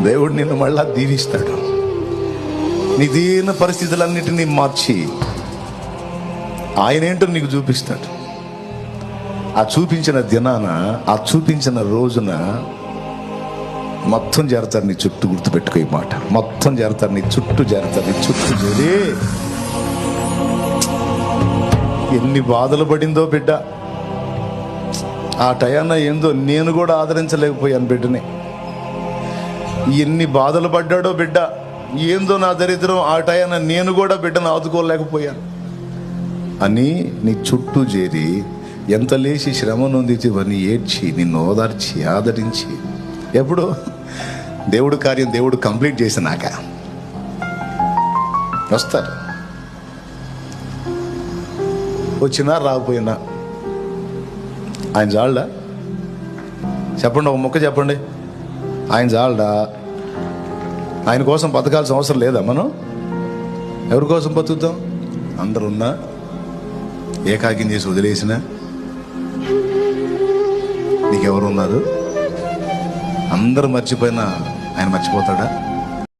దేవుడు నిన్ను మళ్ళా దీవిస్తాడు. నీ దీన పరిస్థితులన్నిటినీ మార్చి ఆయన ఏంటో నీకు చూపిస్తాడు. ఆ చూపించిన దినాన, ఆ చూపించిన రోజున మొత్తం చేరతారు నీ చుట్టూ. గుర్తుపెట్టుకో ఈ మాట, మొత్తం చేరతారు నీ చుట్టూ, చేరతారు నీ చుట్టూ చేరి. ఎన్ని బాధలు పడిందో బిడ్డ ఆ టయాన. ఏందో నేను కూడా ఆదరించలేకపోయాను బిడ్డని. ఎన్ని బాధలు పడ్డాడో బిడ్డ. ఏందో నా దరిద్రం, ఆ టయాన నేను కూడా బిడ్డను ఆదుకోలేకపోయాను అని నీ చుట్టూ చేరి ఎంత లేచి శ్రమ నొందివని ఏడ్చి నిన్ను ఓదార్చి ఆదరించి, ఎప్పుడు దేవుడు కార్యం దేవుడు కంప్లీట్ చేసినాక వస్తారు. వచ్చినా రాకపోయినా ఆయన చాలడా? చెప్పండి, ఒక మొక్క చెప్పండి. ఆయన చాలడా? ఆయన కోసం బతకాల్సిన అవసరం లేదా? మనం ఎవరి కోసం బతుకుతాం? అందరున్నా ఏకాకిం చేసి వదిలేసిన నీకెవరున్నారు? అందరూ మర్చిపోయినా ఆయన మర్చిపోతాడా?